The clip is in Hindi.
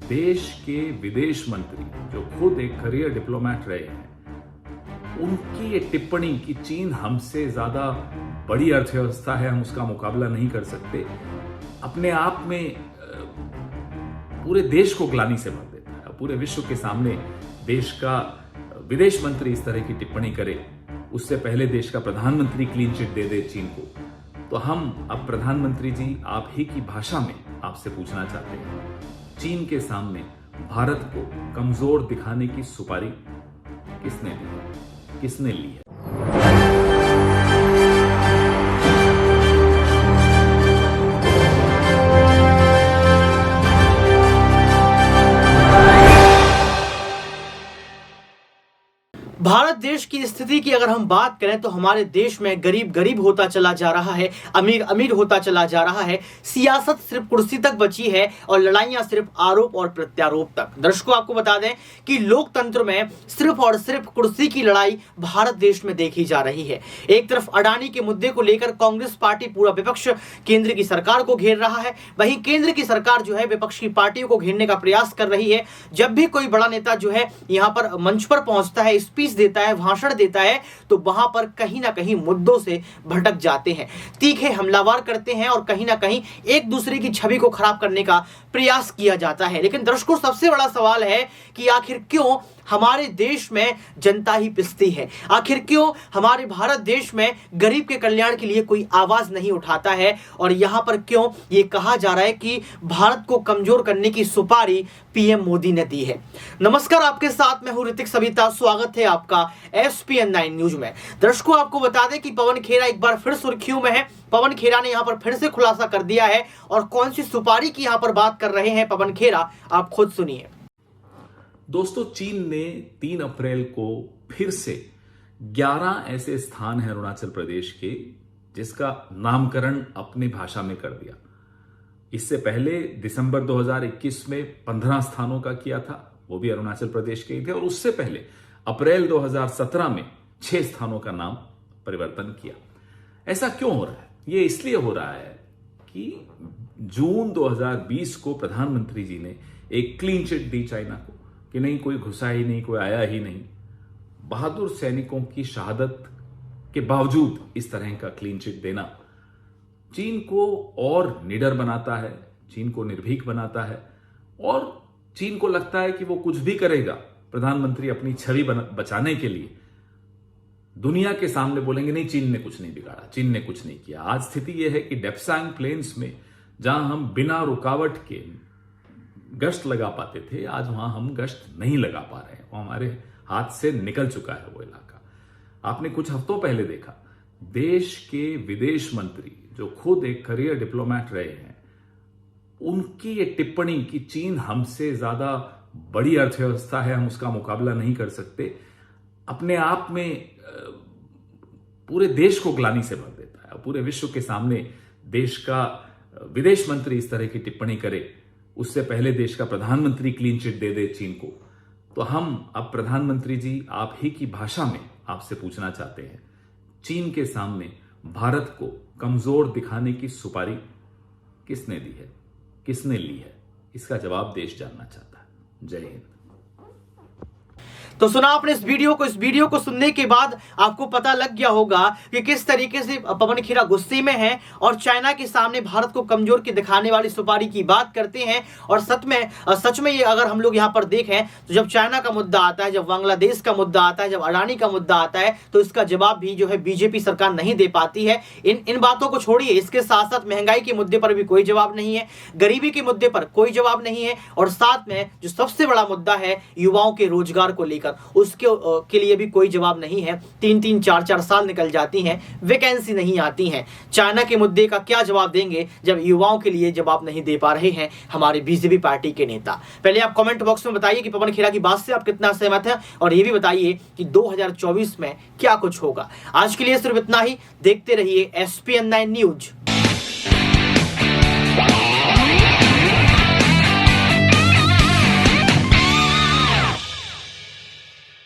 देश के विदेश मंत्री जो खुद एक करियर डिप्लोमेट रहे हैं, उनकी ये टिप्पणी कि चीन हमसे ज्यादा बड़ी अर्थव्यवस्था है, हम उसका मुकाबला नहीं कर सकते, अपने आप में पूरे देश को ग्लानि से भर देता है। पूरे विश्व के सामने देश का विदेश मंत्री इस तरह की टिप्पणी करे, उससे पहले देश का प्रधानमंत्री क्लीन चिट दे दे चीन को, तो हम अब प्रधानमंत्री जी आप ही की भाषा में आपसे पूछना चाहते हैं, चीन के सामने भारत को कमजोर दिखाने की सुपारी किसने दी है, किसने ली है? भारत देश की स्थिति की अगर हम बात करें तो हमारे देश में गरीब गरीब होता चला जा रहा है, अमीर अमीर होता चला जा रहा है। सियासत सिर्फ कुर्सी तक बची है और लड़ाइयां सिर्फ आरोप और प्रत्यारोप तक। दर्शकों, आपको बता दें कि लोकतंत्र में सिर्फ और सिर्फ कुर्सी की लड़ाई भारत देश में देखी जा रही है। एक तरफ अडानी के मुद्दे को लेकर कांग्रेस पार्टी पूरा विपक्ष केंद्र की सरकार को घेर रहा है, वहीं केंद्र की सरकार जो है विपक्ष की पार्टियों को घेरने का प्रयास कर रही है। जब भी कोई बड़ा नेता जो है यहां पर मंच पर पहुंचता है, स्पीच देता है, भाषण देता है, तो वहां पर कहीं ना कहीं मुद्दों से भटक जाते हैं, तीखे हमलावर करते हैं और कहीं ना कहीं एक दूसरे की छवि को खराब करने का प्रयास किया जाता है। लेकिन दर्शकों, सबसे बड़ा सवाल है कि आखिर क्यों हमारे देश में जनता ही पिसती है? आखिर क्यों हमारे भारत देश में गरीब के कल्याण के लिए कोई आवाज नहीं उठाता है? और यहां पर क्यों ये कहा जा रहा है कि भारत को कमजोर करने की सुपारी पीएम मोदी ने दी है? नमस्कार, आपके साथ मैं हूं ऋतिक सविता। स्वागत है आपका SPN9 न्यूज में। दर्शकों, आपको बता दें कि पवन खेरा एक बार फिर सुर्खियों में है। पवन खेरा ने यहां पर फिर से खुलासा कर दिया है और कौन सी सुपारी की यहां पर बात कर रहे हैं पवन खेरा, आप खुद सुनिए। दोस्तों, चीन ने 3 अप्रैल को फिर से 11 ऐसे स्थान हैं अरुणाचल प्रदेश के जिसका नामकरण अपनी भाषा में कर दिया। इससे पहले दिसंबर 2021 में 15 स्थानों का किया था, वो भी अरुणाचल प्रदेश के ही थे, और उससे पहले अप्रैल 2017 में 6 स्थानों का नाम परिवर्तन किया। ऐसा क्यों हो रहा है? ये इसलिए हो रहा है कि जून 2020 को प्रधानमंत्री जी ने एक क्लीन चिट दी चाइना को कि नहीं, कोई घुसा ही नहीं, कोई आया ही नहीं। बहादुर सैनिकों की शहादत के बावजूद इस तरह का क्लीन चिट देना चीन को और निडर बनाता है, चीन को निर्भीक बनाता है, और चीन को लगता है कि वो कुछ भी करेगा, प्रधानमंत्री अपनी छवि बचाने के लिए दुनिया के सामने बोलेंगे नहीं, चीन ने कुछ नहीं बिगाड़ा, चीन ने कुछ नहीं किया। आज स्थिति यह है कि डेप्सांग प्लेन्स में जहां हम बिना रुकावट के गश्त लगा पाते थे, आज वहां हम गश्त नहीं लगा पा रहे हैं, वो हमारे हाथ से निकल चुका है वो इलाका। आपने कुछ हफ्तों पहले देखा, देश के विदेश मंत्री जो खुद एक करियर डिप्लोमेट रहे हैं, उनकी ये टिप्पणी कि चीन हमसे ज्यादा बड़ी अर्थव्यवस्था है, हम उसका मुकाबला नहीं कर सकते, अपने आप में पूरे देश को ग्लानि से भर देता है। पूरे विश्व के सामने देश का विदेश मंत्री इस तरह की टिप्पणी करे, उससे पहले देश का प्रधानमंत्री क्लीन चिट दे दे चीन को, तो हम अब प्रधानमंत्री जी आप ही की भाषा में आपसे पूछना चाहते हैं, चीन के सामने भारत को कमजोर दिखाने की सुपारी किसने दी है, किसने ली है? इसका जवाब देश जानना चाहता है। जय हिंद। तो सुना आपने इस वीडियो को सुनने के बाद आपको पता लग गया होगा कि किस तरीके से पवन खेरा गुस्से में है और चाइना के सामने भारत को कमजोर की दिखाने वाली सुपारी की बात करते हैं। और सच में ये अगर हम लोग यहाँ पर देखें तो जब चाइना का मुद्दा आता है, जब बांग्लादेश का मुद्दा आता है, जब अडानी का मुद्दा आता है, तो इसका जवाब भी जो है बीजेपी सरकार नहीं दे पाती है। इन बातों को छोड़िए, इसके साथ साथ महंगाई के मुद्दे पर भी कोई जवाब नहीं है, गरीबी के मुद्दे पर कोई जवाब नहीं है, और साथ में जो सबसे बड़ा मुद्दा है युवाओं के रोजगार को लेकर, उसके के लिए भी कोई जवाब नहीं है। 3-3, 4-4 साल निकल जाती हैं, वैकेंसी नहीं आती हैं। चाइना के मुद्दे का क्या जवाब देंगे जब युवाओं के लिए जवाब नहीं दे पा रहे हैं हमारे बीजेपी पार्टी के नेता? पहले आप कमेंट बॉक्स में बताइए कि पवन खेरा की बात से आप कितना सहमत हैं, और ये भी बताइए कि 2024 में क्या कुछ होगा। आज के लिए सिर्फ इतना ही। देखते रहिए SPN9 न्यूज।